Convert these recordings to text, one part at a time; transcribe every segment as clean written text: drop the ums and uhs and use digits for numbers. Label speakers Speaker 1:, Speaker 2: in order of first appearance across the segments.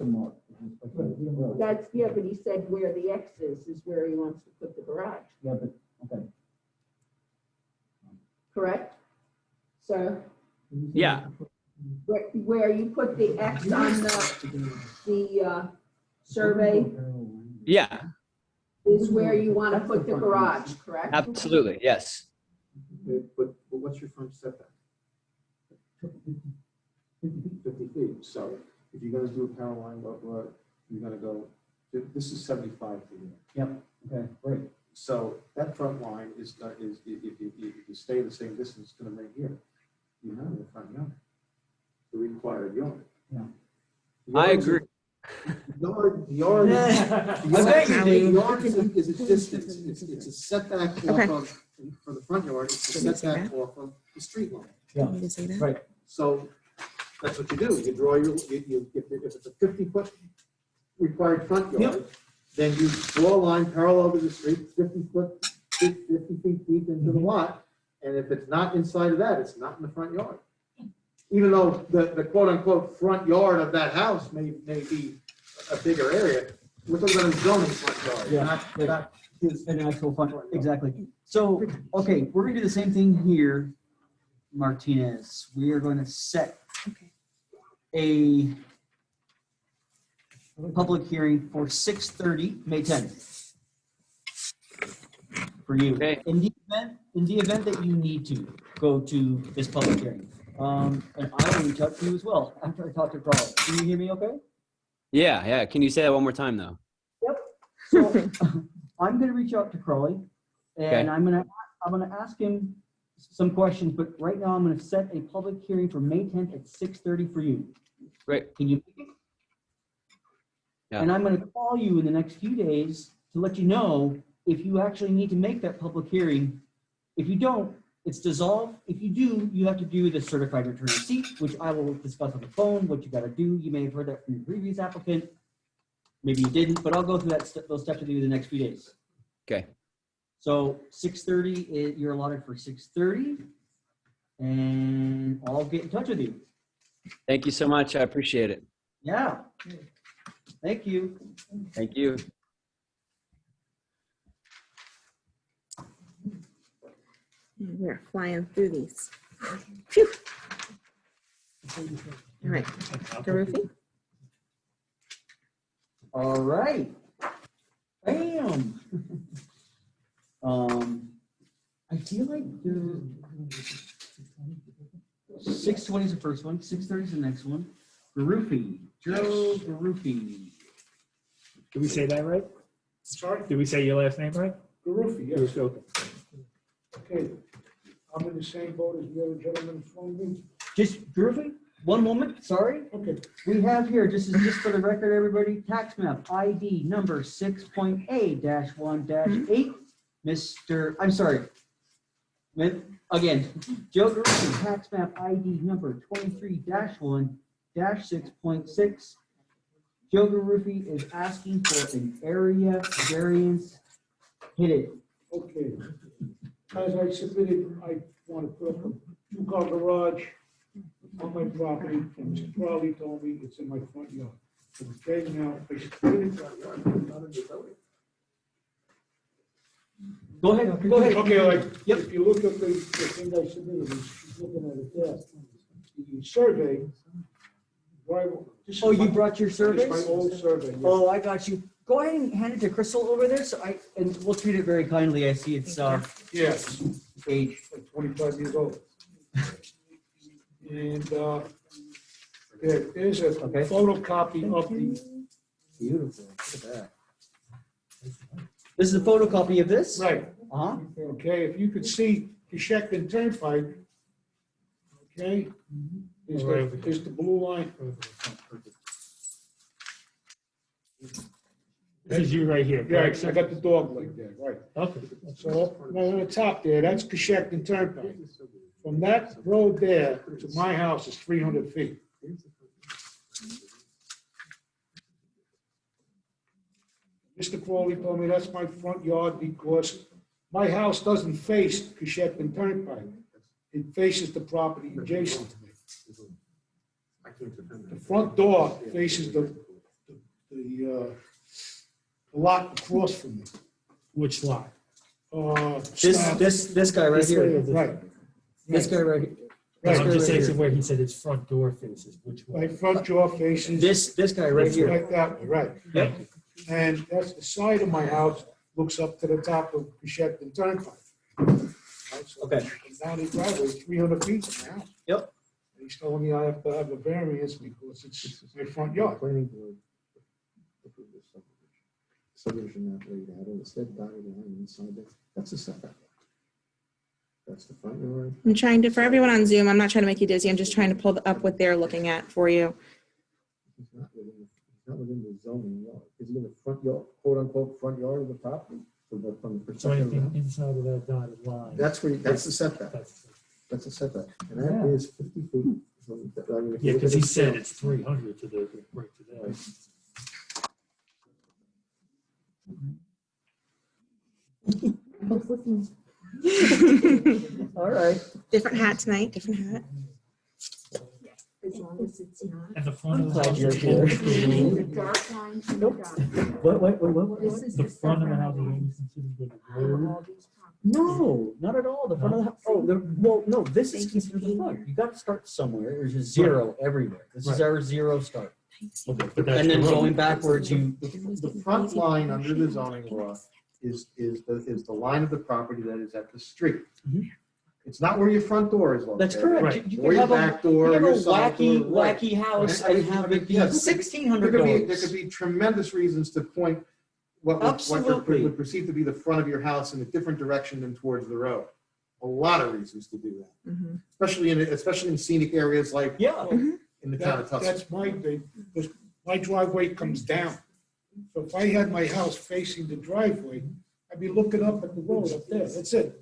Speaker 1: the mark.
Speaker 2: That's, yeah, but he said where the X is where he wants to put the garage,
Speaker 1: Yeah, but, okay.
Speaker 2: correct? Sir,
Speaker 3: Yeah,
Speaker 2: where you put the X on the survey
Speaker 3: yeah,
Speaker 2: is where you want to put the garage, correct?
Speaker 3: absolutely, yes.
Speaker 4: Okay, but what's your front setback? 50 feet. So if you're gonna do a power line, you're gonna go, this is 75 feet.
Speaker 1: Yep, okay, great.
Speaker 4: So that front line is if you stay the same distance, it's gonna right here. You have the front yard, the required yard.
Speaker 1: Yeah.
Speaker 3: I agree.
Speaker 4: Yard is a distance. It's a setback for the front yard. It's a setback off of the street line.
Speaker 1: Yeah,
Speaker 5: Want me to say that?
Speaker 1: right.
Speaker 4: So that's what you do. You draw your, if it's a 50-foot required front yard, then you draw a line parallel to the street, 50 feet deep into the lot. And if it's not inside of that, it's not in the front yard. Even though the quote unquote front yard of that house may be a bigger area, we're talking about a zoning front yard,
Speaker 1: Yeah.
Speaker 4: not his.
Speaker 1: An actual fund, exactly. So, okay, we're gonna do the same thing here, Martinez. We are gonna set
Speaker 5: Okay.
Speaker 1: a public hearing for 6:30, May 10th. For you.
Speaker 3: Okay.
Speaker 1: In the event that you need to go to this public hearing. And I will reach out to you as well after I talk to Carl. Can you hear me okay?
Speaker 3: Yeah. Can you say that one more time though?
Speaker 1: So I'm gonna reach out to Crowley and
Speaker 3: Okay.
Speaker 1: I'm gonna ask him some questions, but right now I'm gonna set a public hearing for May 10th at 6:30 for you.
Speaker 3: Great.
Speaker 1: Can you pick it?
Speaker 3: Yeah.
Speaker 1: And I'm gonna call you in the next few days to let you know if you actually need to make that public hearing. If you don't, it's dissolved. If you do, you have to do the certified return receipt, which I will discuss on the phone, what you gotta do. You may have heard that from your previous applicant. Maybe you didn't, but I'll go through those steps with you in the next few days.
Speaker 3: Okay.
Speaker 1: So 6:30, you're allotted for 6:30, and I'll get in touch with you.
Speaker 3: Thank you so much. I appreciate it.
Speaker 1: Yeah. Thank you.
Speaker 3: Thank you.
Speaker 5: We're flying through these. Phew. All right, Garufi?
Speaker 1: All right. Bam. I feel like 6:20 is the first one, 6:30 is the next one. Garufi, Joe Garufi.
Speaker 6: Did we say that right?
Speaker 4: Sorry?
Speaker 6: Did we say your last name right?
Speaker 4: Garufi, yes.
Speaker 6: Okay.
Speaker 4: Okay, I'm in the same boat as the other gentleman from me.
Speaker 1: Just Garufi, one moment, sorry.
Speaker 4: Okay.
Speaker 1: We have here, just for the record, everybody, tax map ID number 6.A-1-8. Mr. I'm sorry. Again, Joe Garufi, tax map ID number 23-1-6.6. Joe Garufi is asking for an area variance. Hit it.
Speaker 7: Okay, as I submitted, I want to put up a two-car garage on my property, and Mr. Crowley told me it's in my front yard. So okay, now, I submitted,
Speaker 1: Go ahead, go ahead.
Speaker 7: okay, like,
Speaker 1: Yep.
Speaker 7: if you look at the thing I submitted, she's looking at it there, the survey.
Speaker 1: Oh, you brought your
Speaker 7: It's
Speaker 1: surveys?
Speaker 7: my old survey. yes.
Speaker 1: Oh, I got you. Go ahead and hand it to Crystal over there, and we'll treat it very kindly. I see it's,
Speaker 7: Yes,
Speaker 1: age.
Speaker 7: like 25 years old. And, there's a
Speaker 1: Okay.
Speaker 7: photocopy of the,
Speaker 1: Beautiful. Look at that. This is a photocopy of this?
Speaker 7: right,
Speaker 1: Uh-huh.
Speaker 7: okay, if you could see the Sheckton Turnpike, okay, is the blue line.
Speaker 6: This is you right here.
Speaker 7: Yeah,
Speaker 6: correct?
Speaker 7: I got the dog leg there, right.
Speaker 6: Okay.
Speaker 7: So, right on the top there, that's Coshecton Turnpike. From that road there to my house is 300 feet. Mr. Crowley told me that's my front yard because my house doesn't face Coshecton Turnpike. It faces the property adjacent to me. The front door faces the the lot across from me.
Speaker 6: Which lot?
Speaker 7: Stop.
Speaker 1: This guy right
Speaker 6: This way or
Speaker 1: here.
Speaker 6: this
Speaker 7: Right.
Speaker 6: way?
Speaker 1: This guy right here.
Speaker 7: Right.
Speaker 6: I'm just
Speaker 1: right
Speaker 6: saying
Speaker 1: here.
Speaker 6: where he said his front door faces, which
Speaker 7: My
Speaker 6: way?
Speaker 7: front door faces.
Speaker 1: This guy right here.
Speaker 7: Like that, way, right.
Speaker 1: Yep.
Speaker 7: And that's the side of my house, looks up to the top of Coshecton Turnpike. Right, so
Speaker 1: Okay.
Speaker 7: come down the driveway, 300 feet from my house.
Speaker 1: Yep.
Speaker 7: And he's telling me I have to have a variance because it's my front yard.
Speaker 4: Planning board approved this subdivision map laid out, and instead dotted line inside that, that's a setback. That's the front yard.
Speaker 5: I'm trying to, for everyone on Zoom, I'm not trying to make you dizzy. I'm just trying to pull up what they're looking at for you.
Speaker 4: He's not within the zoning yard. Is he in the front yard, quote unquote, front yard of the property? From the
Speaker 6: So
Speaker 4: perspective of
Speaker 6: anything
Speaker 4: the-
Speaker 6: inside of that dotted line.
Speaker 4: That's where, that's the setback.
Speaker 6: That's-
Speaker 4: That's a setback. And that is 50 feet. I mean, if you
Speaker 6: Yeah,
Speaker 4: look
Speaker 6: because
Speaker 4: at
Speaker 6: he
Speaker 4: the
Speaker 6: said
Speaker 4: scale-
Speaker 6: it's 300 to the, right to there.
Speaker 1: All right.
Speaker 5: Different hat tonight, different hat.
Speaker 2: As long as it's not.
Speaker 6: And the front of the
Speaker 1: glad
Speaker 6: house
Speaker 1: you're
Speaker 6: is
Speaker 1: here.
Speaker 6: going
Speaker 2: The
Speaker 6: to-
Speaker 2: dark lines in the dark.
Speaker 1: What?
Speaker 2: This is
Speaker 6: the front of the
Speaker 2: setback
Speaker 6: house is
Speaker 2: line
Speaker 6: always considered the
Speaker 2: of
Speaker 6: road.
Speaker 2: all these properties.
Speaker 1: No, not at all. The front of the house. Oh, well, no, this is considered the front. You got to start somewhere. There's a zero everywhere. This is
Speaker 6: Right.
Speaker 1: our zero start.
Speaker 6: Okay, but that's
Speaker 1: And then
Speaker 6: the road.
Speaker 1: going backwards, you,
Speaker 4: The front line under the zoning law is the line of the property that is at the street.
Speaker 1: Mhm.
Speaker 4: It's not where your front door is located.
Speaker 1: that's correct.
Speaker 6: Right.
Speaker 1: You
Speaker 4: Or
Speaker 1: can
Speaker 4: your
Speaker 1: have a,
Speaker 4: back
Speaker 1: you
Speaker 4: door,
Speaker 1: can have
Speaker 4: your
Speaker 1: a
Speaker 4: side
Speaker 1: wacky,
Speaker 4: door, right.
Speaker 1: wacky house
Speaker 4: And-
Speaker 1: and have it be
Speaker 4: yes.
Speaker 1: 1,600
Speaker 4: There could
Speaker 1: doors.
Speaker 4: be tremendous reasons to point what
Speaker 1: Absolutely.
Speaker 4: you would perceive to be the front of your house in a different direction than towards the road. A lot of reasons to do that,
Speaker 5: Mhm.
Speaker 4: especially in scenic areas like
Speaker 1: Yeah.
Speaker 4: in the town of Tustin.
Speaker 7: That's my thing, because my driveway comes down. So if I had my house facing the driveway, I'd be looking up at the road up there, that's it.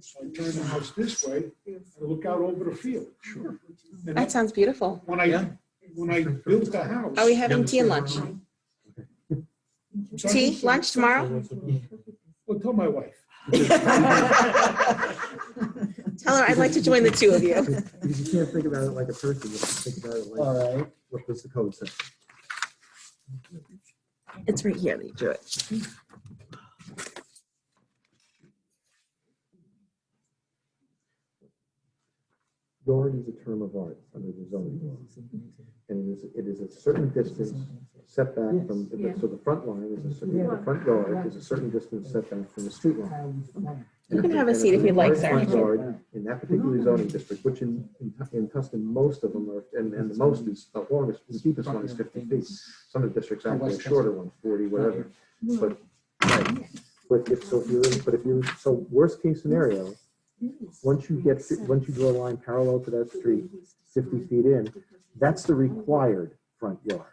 Speaker 7: So I turn the house this way, and look out over the field. Sure.
Speaker 5: That sounds beautiful.
Speaker 7: When
Speaker 1: Yeah.
Speaker 7: I built the house.
Speaker 5: Are we having tea and lunch? Tea, lunch tomorrow?
Speaker 7: Well, tell my wife.
Speaker 5: Tell her I'd like to join the two of you.
Speaker 4: Because you can't think about it like a person, you have to think about it
Speaker 1: All
Speaker 4: like,
Speaker 1: right.
Speaker 4: what does the code say?
Speaker 5: It's right here, they drew it.
Speaker 4: Yard is a term of art under the zoning law. And it is a certain distance setback from, so the front line is a certain, the front yard is a certain distance setback from the street line.
Speaker 5: You can have a seat if you'd like, sir.
Speaker 4: Front yard in that particular zoning district, which in Tustin, most of them are, and the most is, the longest, the deepest one is 50 feet. Some of the districts actually have shorter ones, 40, whatever. But, right. But if you, so worst case scenario, once you draw a line parallel to that street, 50 feet in, that's the required front yard.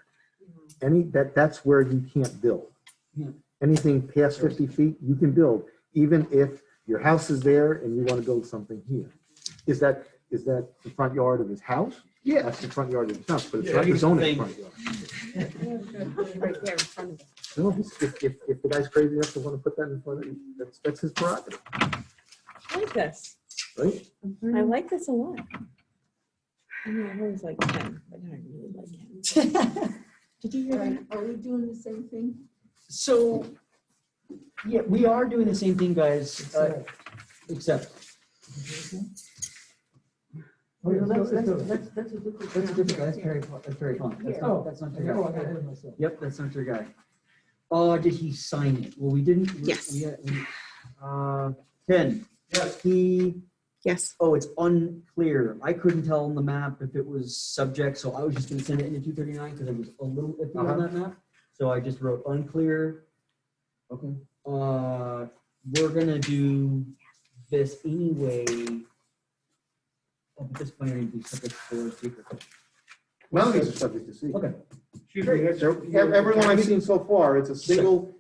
Speaker 4: That's where you can't build. Anything past 50 feet, you can build, even if your house is there and you want to build something here. Is that the front yard of his house? Yeah, that's the front yard of his house, but it's not the zoning front yard.
Speaker 2: Right there in front of it.
Speaker 4: No, if the guy's crazy enough to want to put that in front of you, that's his prerogative,
Speaker 5: I like this.
Speaker 4: right?
Speaker 5: I like this a lot. I mean, I was like 10, but now I really like it. Did you hear that?
Speaker 2: Are we doing the same thing?
Speaker 1: So, yeah, we are doing the same thing, guys, except. Oh, no, that's a different, that's very fun. That's not your guy. Yep, that's not your guy. Did he sign it? Well, we didn't.
Speaker 5: Yes.
Speaker 1: Ken. Yes.
Speaker 5: Yes.
Speaker 1: Oh, it's unclear. I couldn't tell on the map if it was subject, so I was just gonna send it into 239 because it was a little iffy on that map. So I just wrote unclear.
Speaker 4: Okay.
Speaker 1: We're gonna do this anyway. Oh, but this point, I need to be subject to secret.
Speaker 4: None of these are subject to see.
Speaker 1: Okay.
Speaker 7: Excuse me, that's.
Speaker 4: Everyone I've seen so far, it's a single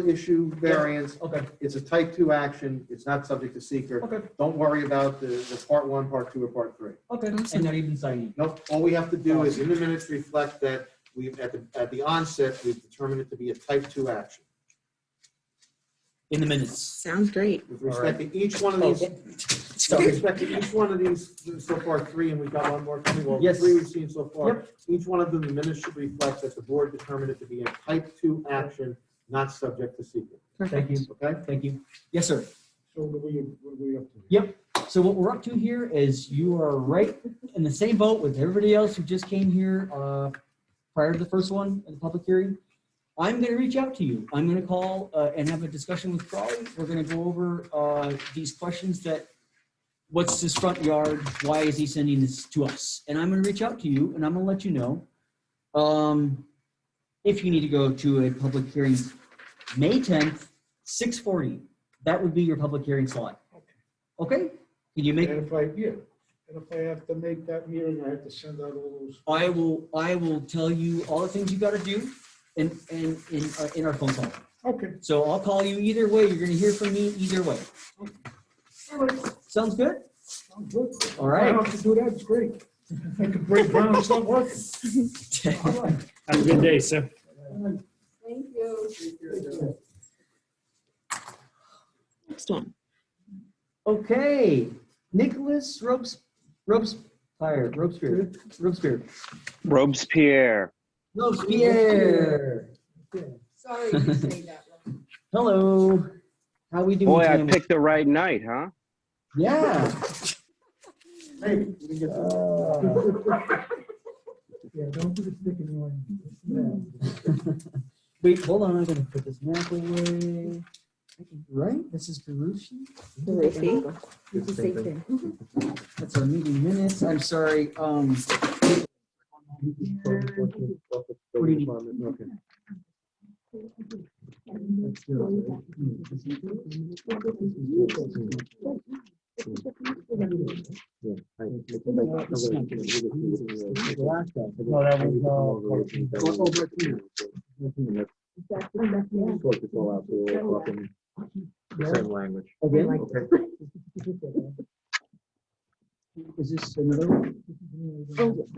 Speaker 4: issue variance.
Speaker 1: Okay.
Speaker 4: It's a type 2 action. It's not subject to seeker.
Speaker 1: Okay.
Speaker 4: Don't worry about the part 1, part 2, or part 3.
Speaker 1: Okay. And not even signing.
Speaker 4: Nope. All we have to do is in the minutes reflect that we've, at the onset, we've determined it to be a type 2 action.
Speaker 1: in the minutes.
Speaker 5: Sounds great.
Speaker 4: With respect to each one of these, with
Speaker 1: Sorry.
Speaker 4: respect to each one of these, so far 3, and we've got one more coming, well,
Speaker 1: Yes.
Speaker 4: 3 we've seen so far.
Speaker 1: Yep.
Speaker 4: Each one of them, the minutes should reflect that the board determined it to be a type 2 action, not subject to secret.
Speaker 1: Thank you.
Speaker 4: Okay?
Speaker 1: Thank you. Yes, sir.
Speaker 7: So what are we up to?
Speaker 1: Yep. So what we're up to here is you are right in the same boat with everybody else who just came here prior to the first one in the public hearing. I'm going to reach out to you. I'm going to call and have a discussion with Crawley. We're going to go over these questions that, what's his front yard? Why is he sending this to us? And I'm going to reach out to you and I'm going to let you know if you need to go to a public hearing, May 10th, 6:40. That would be your public hearing slot. Okay? Can you make?
Speaker 7: And if I have to make that hearing, I have to send out all those.
Speaker 1: I will tell you all the things you got to do in our phone call.
Speaker 7: Okay.
Speaker 1: So I'll call you either way. You're going to hear from me either way. Sounds good?
Speaker 7: Sounds good.
Speaker 1: All
Speaker 7: I
Speaker 1: right.
Speaker 7: don't have to do that, it's great. I could break down and start working. All right.
Speaker 6: Have a good day, sir.
Speaker 2: Thank you.
Speaker 5: Next one.
Speaker 1: Okay. Nicholas Robespierre. Robespierre.
Speaker 2: Sorry to say that wrong.
Speaker 1: Hello. How we doing?
Speaker 8: Boy, I
Speaker 1: Tim?
Speaker 8: picked the right night, huh?
Speaker 1: Yeah.
Speaker 7: Hey, we can get
Speaker 1: Yeah, don't put a stick in your Wait, hold on. I'm going to put this map away. Right? This is Garushi.
Speaker 2: It's the same thing.
Speaker 1: That's our meeting minutes. I'm sorry. What do you need?
Speaker 4: Same language.
Speaker 1: Okay.
Speaker 4: Okay.
Speaker 1: Is this another one?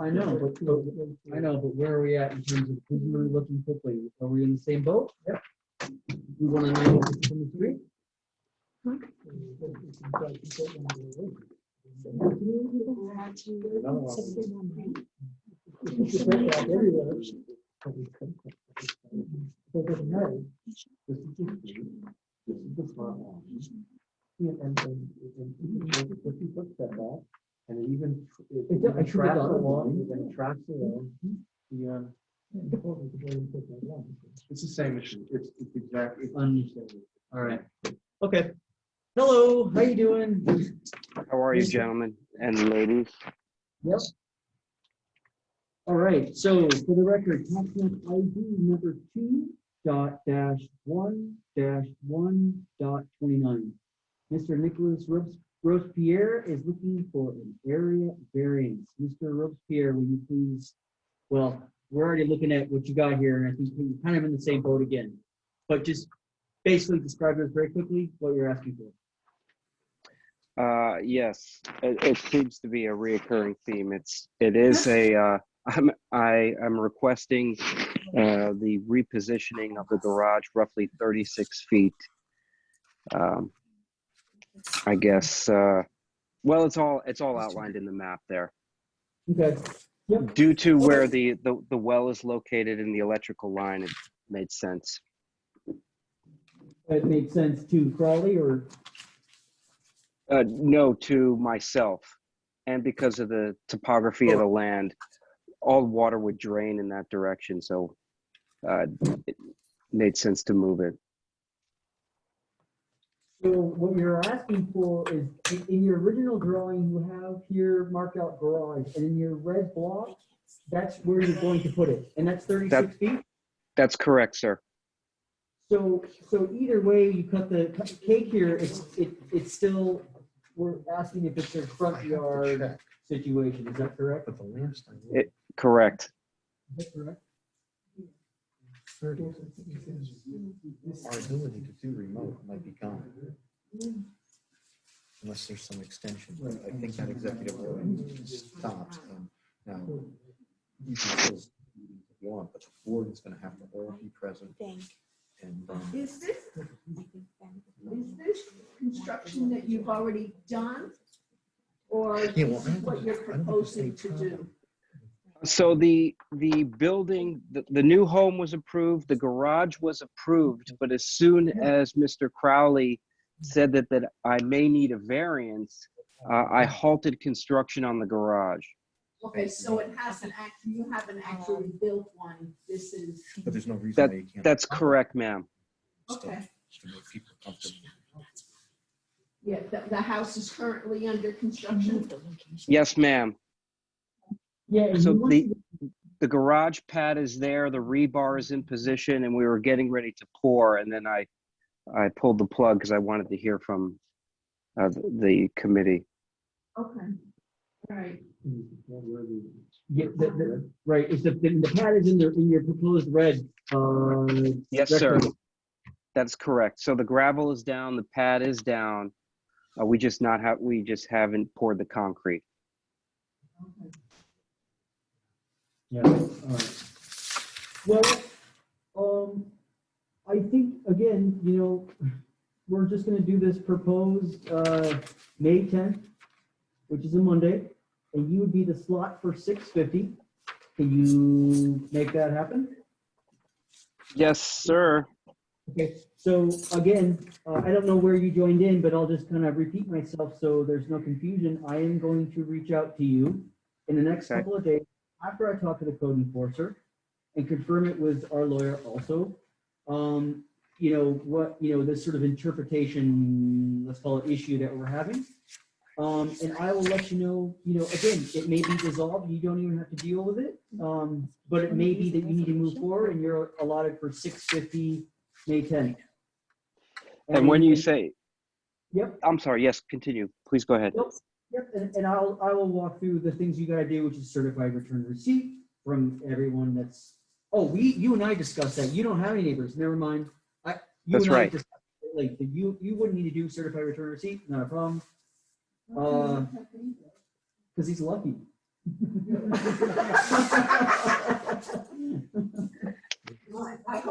Speaker 1: I know, but where are we at in terms of visually looking quickly? Are we in the same boat? Yep. We want to know from the street?
Speaker 4: And it even,
Speaker 1: I tracks along.
Speaker 4: and tracks along. Yeah. It's the same issue. It's exactly.
Speaker 1: Understandable. All right. Okay. Hello, how you doing?
Speaker 8: How are you, gentlemen and ladies?
Speaker 1: Yep. All right, so for the record, document ID number 2.1-1-1.29. Mr. Nicholas Robespierre is looking for an area variance. Mr. Robespierre, will you please, well, we're already looking at what you got here, and I think we're kind of in the same boat again. But just basically describe it very quickly, what you're asking for.
Speaker 8: Yes, it seems to be a reoccurring theme. It is a, I'm requesting the repositioning of the garage roughly 36 feet. I guess, well, it's all outlined in the map there.
Speaker 1: Okay. Yep.
Speaker 8: Due to where the well is located in the electrical line, it made sense.
Speaker 1: It made sense to Crawley or?
Speaker 8: No, to myself. And because of the topography of the land, all water would drain in that direction. So it made sense to move it.
Speaker 1: So what you're asking for is, in your original drawing, you have here marked out garage, and in your red block, that's where you're going to put it, and that's 36 feet?
Speaker 8: That's correct, sir.
Speaker 1: So either way, you cut the cake here, it's still, we're asking if it's a front yard situation, is that correct?
Speaker 4: But the lamps.
Speaker 8: Correct.
Speaker 1: Is that correct?
Speaker 4: Our ability to do remote might be gone. Unless there's some extension. I think that executive order stops. Now, you can still if you want, but the board is going to have to all be present. And
Speaker 2: Is this? construction that you've already done? Or this is what you're proposing to do?
Speaker 8: So the building, the new home was approved, the garage was approved, but as soon as Mr. Crowley said that I may need a variance, I halted construction on the garage.
Speaker 2: Okay, so it hasn't actually, you haven't actually built one. This is,
Speaker 9: But there's no reason
Speaker 8: That-
Speaker 9: why you can't.
Speaker 8: That's correct, ma'am.
Speaker 2: okay.
Speaker 9: Just to make people comfortable.
Speaker 2: Yeah, the house is currently under construction.
Speaker 8: Yes, ma'am.
Speaker 1: Yeah. and
Speaker 8: So
Speaker 1: you want
Speaker 8: the garage pad is there, the rebar is in position, and we were getting ready to pour, and then I pulled the plug because I wanted to hear from the committee.
Speaker 2: Okay, all right.
Speaker 1: Yeah, right, it's the pad is in your proposed red.
Speaker 8: Yes, sir.
Speaker 1: rectangle.
Speaker 8: That's correct. So the gravel is down, the pad is down. We just haven't poured the concrete.
Speaker 1: Yeah, all right. Well, I think, again, we're just gonna do this proposed, May 10th, which is a Monday, and you would be the slot for 6:50. Can you make that happen?
Speaker 8: Yes, sir.
Speaker 1: Okay, so again, I don't know where you joined in, but I'll just kind of repeat myself so there's no confusion. I am going to reach out to you in the next
Speaker 8: Okay.
Speaker 1: couple of days after I talk to the code enforcer and confirm it with our lawyer also. This sort of interpretation, let's call it issue that we're having. And I will let you know, again, it may be dissolved, you don't even have to deal with it. But it may be that you need to move forward and you're allotted for 6:50 May 10th.
Speaker 8: And when you say,
Speaker 1: Yep,
Speaker 8: I'm sorry, yes, continue. Please go ahead.
Speaker 1: yep, and I will walk through the things you gotta do, which is certified return receipt from everyone that's, you and I discussed that. You don't have any neighbors, never mind.
Speaker 8: That's right.
Speaker 1: Like, you wouldn't need to do certified return receipt, not a problem, because he's lucky.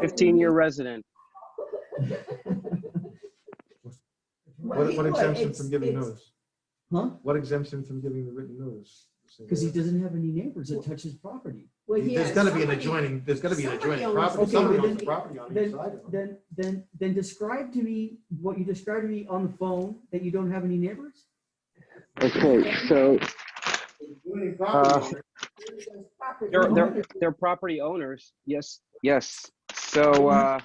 Speaker 8: 15-year resident.
Speaker 4: What exempts him from giving
Speaker 2: It's-
Speaker 4: notice?
Speaker 1: Huh?
Speaker 4: What exempts him from giving the written notice?
Speaker 1: Because he doesn't have any neighbors that touch his property.
Speaker 2: Well, yeah,
Speaker 4: There's gotta be an
Speaker 2: somebody-
Speaker 4: adjoining, there's gotta be an
Speaker 2: somebody
Speaker 4: adjoining
Speaker 2: owns-
Speaker 4: property,
Speaker 1: Okay,
Speaker 4: somebody
Speaker 1: well,
Speaker 4: owns the
Speaker 1: then-
Speaker 4: property on each
Speaker 1: Then,
Speaker 4: side of them.
Speaker 1: then describe to me what you described to me on the phone, that you don't have any neighbors?
Speaker 8: Okay, so
Speaker 4: Adjoining property owner.
Speaker 8: they're property owners. Yes, yes. So, I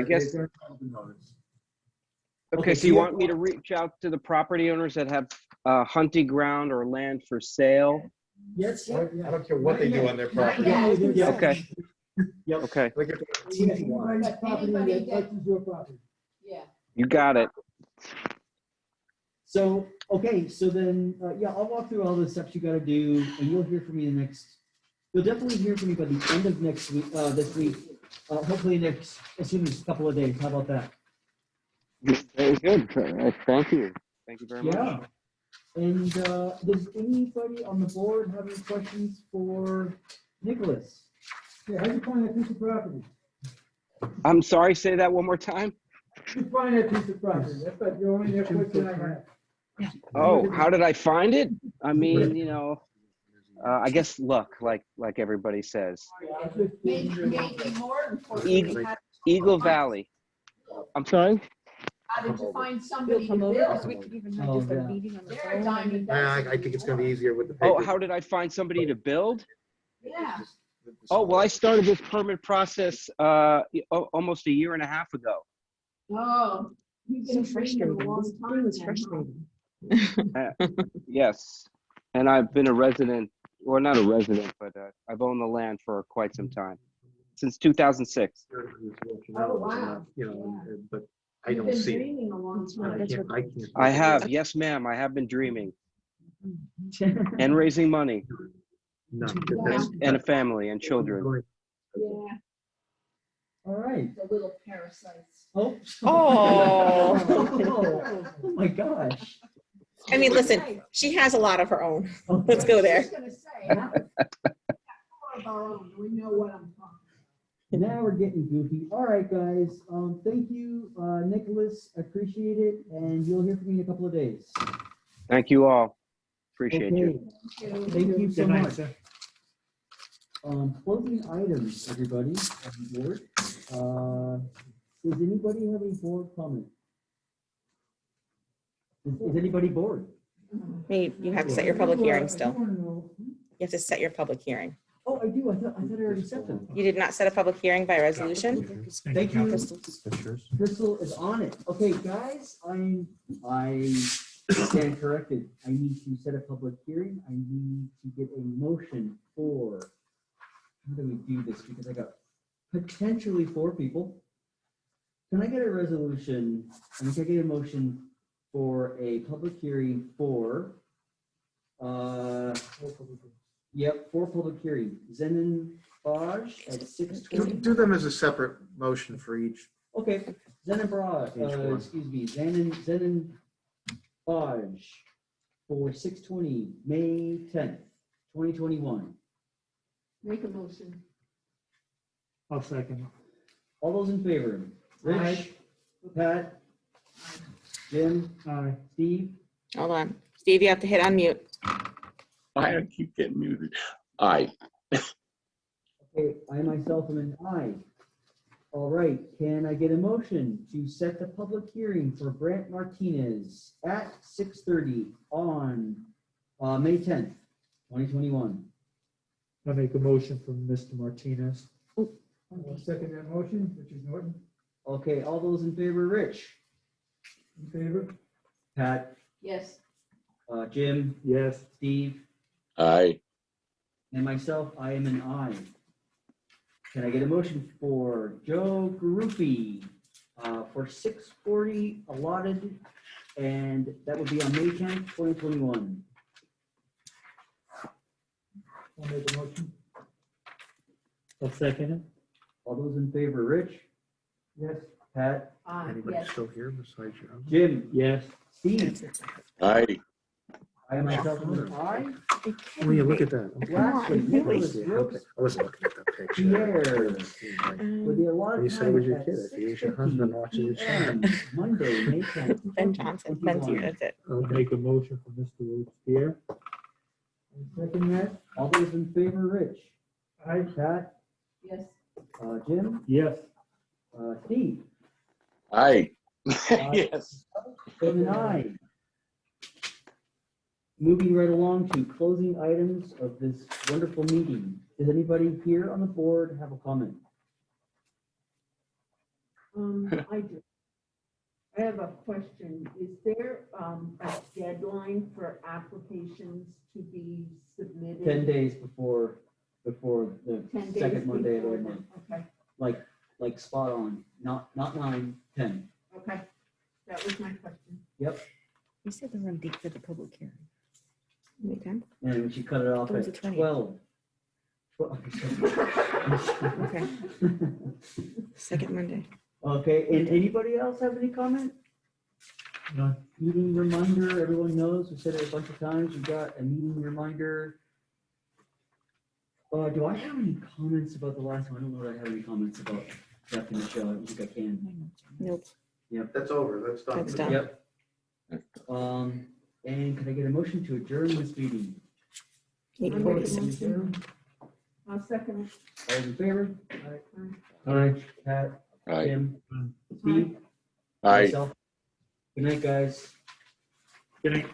Speaker 8: guess- okay, so you want me to reach out to the property owners that have hunting ground or land for sale?
Speaker 1: Yes.
Speaker 4: I don't care what they do on their property.
Speaker 1: Yeah.
Speaker 8: Okay,
Speaker 1: Yep.
Speaker 8: okay,
Speaker 4: Like if it's TV line.
Speaker 2: Anybody that-
Speaker 7: your property.
Speaker 2: Yeah.
Speaker 8: you got it.
Speaker 1: So, okay, so then, I'll walk through all the steps you gotta do, and you'll hear from me you'll definitely hear from me by the end of next week, this week. Hopefully as soon as a couple of days. How about that?
Speaker 8: Very good. Thank you. Thank you very much.
Speaker 1: Yeah. And, does anybody on the board have any questions for Nicholas?
Speaker 7: Yeah, how'd you find that piece of property?
Speaker 8: I'm sorry, say that one more time.
Speaker 7: How'd you find that piece of property? That's about the only question I have.
Speaker 8: Oh, how did I find it? I mean, I guess luck, like everybody says.
Speaker 2: Maybe more important.
Speaker 8: Eagle- Eagle Valley. I'm sorry?
Speaker 2: How did you find
Speaker 5: You'll
Speaker 2: somebody to
Speaker 5: come over, because we
Speaker 2: build?
Speaker 5: could even have
Speaker 1: Oh,
Speaker 5: just a
Speaker 1: yeah.
Speaker 5: meeting on the
Speaker 2: They're a
Speaker 5: phone.
Speaker 2: dime a
Speaker 4: I
Speaker 2: dozen.
Speaker 4: think it's gonna be easier with the
Speaker 8: Oh,
Speaker 4: paper.
Speaker 8: how did I find somebody to build?
Speaker 2: Yeah.
Speaker 8: Oh, well, I started this permit process almost a year and a half ago.
Speaker 2: Oh. You've
Speaker 5: So
Speaker 2: been dreaming
Speaker 5: frustrating.
Speaker 2: a long
Speaker 5: This
Speaker 2: time
Speaker 5: thing is
Speaker 2: then, huh?
Speaker 5: frustrating.
Speaker 8: Yes. And I've been a resident, or not a resident, but I've owned the land for quite some time, since 2006.
Speaker 2: Oh, wow.
Speaker 4: But I
Speaker 2: You've
Speaker 4: don't
Speaker 2: been
Speaker 4: see it.
Speaker 2: dreaming a long time.
Speaker 4: I can't.
Speaker 8: I have, yes, ma'am, I have been dreaming and raising money
Speaker 4: No.
Speaker 8: and a family and children.
Speaker 2: Yeah,
Speaker 1: All right.
Speaker 2: the little parasites.
Speaker 1: Oh.
Speaker 5: Oh.
Speaker 1: Oh my gosh.
Speaker 5: I mean, listen, she has a lot of her own. Let's go
Speaker 2: I
Speaker 5: there.
Speaker 2: was gonna say, four of our own, we know what I'm talking
Speaker 1: Now we're getting goofy. All right, guys. Thank you, Nicholas. I appreciate it. And you'll hear from me in a couple of days.
Speaker 8: Thank you all. Appreciate you.
Speaker 1: Okay. Thank you so
Speaker 6: Good night,
Speaker 1: much.
Speaker 6: sir.
Speaker 1: Closing items, everybody, on the board. Does anybody have any board comment? Is anybody bored?
Speaker 5: You have to set your public hearing still. You have to set your public hearing.
Speaker 1: Oh, I do. I thought I already set them.
Speaker 5: You did not set a public hearing by resolution?
Speaker 1: Thank you.
Speaker 5: Crystal.
Speaker 1: Crystal is on it. Okay, guys, I stand corrected. I need to set a public hearing. I need to get a motion for, how do we do this? Because I got potentially 4 people. Can I get a resolution? Can I get a motion for a public hearing for, 4 public hearing. Zenon Baj at 6:20.
Speaker 4: Do them as a separate motion for each.
Speaker 1: Okay, Zenon Baj, Zenon Baj for 6:20, May 10th, 2021.
Speaker 2: Make a motion.
Speaker 6: I'll second.
Speaker 1: All those in favor? Rich, Pat, Jim,
Speaker 6: Aye.
Speaker 1: Steve,
Speaker 5: Hold on. Steve, you have to hit unmute.
Speaker 9: I keep getting muted. Aye.
Speaker 1: okay, I myself am an aye. All right, can I get a motion to set the public hearing for Brant Martinez at 6:30 on May 10th, 2021?
Speaker 6: I make a motion from Mr. Martinez.
Speaker 7: I'll second that motion, Richard Norton,
Speaker 1: Okay, all those in favor, Rich,
Speaker 7: in favor?
Speaker 1: Pat,
Speaker 2: Yes.
Speaker 1: Jim,
Speaker 6: Yes.
Speaker 1: Steve,
Speaker 9: Aye.
Speaker 1: and myself, I am an aye. Can I get a motion for Joe Garufi for 6:40 allotted, and that would be on May 10th, 2021?
Speaker 7: I'll make a motion.
Speaker 6: I'll second it.
Speaker 1: All those in favor, Rich,
Speaker 7: Yes.
Speaker 1: Pat,
Speaker 2: Yes.
Speaker 4: still here besides you?
Speaker 1: Jim,
Speaker 6: Yes.
Speaker 1: Steve,
Speaker 9: Aye.
Speaker 1: I am myself an aye.
Speaker 4: Oh, yeah, look at that.
Speaker 5: Come
Speaker 1: Lastly,
Speaker 5: on,
Speaker 1: Nicholas
Speaker 5: really?
Speaker 1: Brooks
Speaker 4: I wasn't looking at that picture.
Speaker 1: Pierre with the allotted
Speaker 4: You said
Speaker 1: time
Speaker 4: with your
Speaker 1: at
Speaker 4: kid, if you use your husband watching your
Speaker 1: 6:50 PM, Monday, May 10th.
Speaker 5: Ben Johnson, Ben's here,
Speaker 1: 2021.
Speaker 5: that's it.
Speaker 6: I'll make a motion from Mr. Robespierre.
Speaker 1: Second that, all those in favor, Rich,
Speaker 7: Aye.
Speaker 1: Pat,
Speaker 2: Yes.
Speaker 1: Jim,
Speaker 6: Yes.
Speaker 1: Steve,
Speaker 9: Aye. Yes.
Speaker 1: and an aye. Moving right along to closing items of this wonderful meeting. Does anybody here on the board have a comment?
Speaker 2: I do. I have a question. Is there a deadline for applications to be submitted?
Speaker 1: 10 days before the
Speaker 2: 10 days
Speaker 1: second Monday of
Speaker 2: before
Speaker 1: every month.
Speaker 2: Okay,
Speaker 1: Like spot on, not 9, 10.
Speaker 2: okay. That was my question.
Speaker 1: Yep,
Speaker 5: You said the run date for the public hearing. May 10th?
Speaker 1: and she cut it off
Speaker 5: It was
Speaker 1: at
Speaker 5: the 20th.
Speaker 1: 12.
Speaker 5: Okay, second Monday.
Speaker 1: Okay, and anybody else have any comment?
Speaker 6: No.
Speaker 1: Meeting reminder, everyone knows, we said it a bunch of times, we got a meeting reminder. Do I have any comments about the last one? I don't know that I have any comments about Jeff and Michelle, I don't think I can.
Speaker 5: Nope.
Speaker 4: That's over, that's done.
Speaker 5: That's done.
Speaker 1: Yep. And can I get a motion to adjourn this meeting?
Speaker 5: Eight
Speaker 2: I'm
Speaker 5: forty.
Speaker 2: making a motion. I'll second it.
Speaker 1: All in favor?
Speaker 6: Aye.
Speaker 1: Pat,
Speaker 9: Aye.
Speaker 1: Tim, Steve,
Speaker 9: Aye.
Speaker 1: myself. Good night, guys.
Speaker 6: Good night.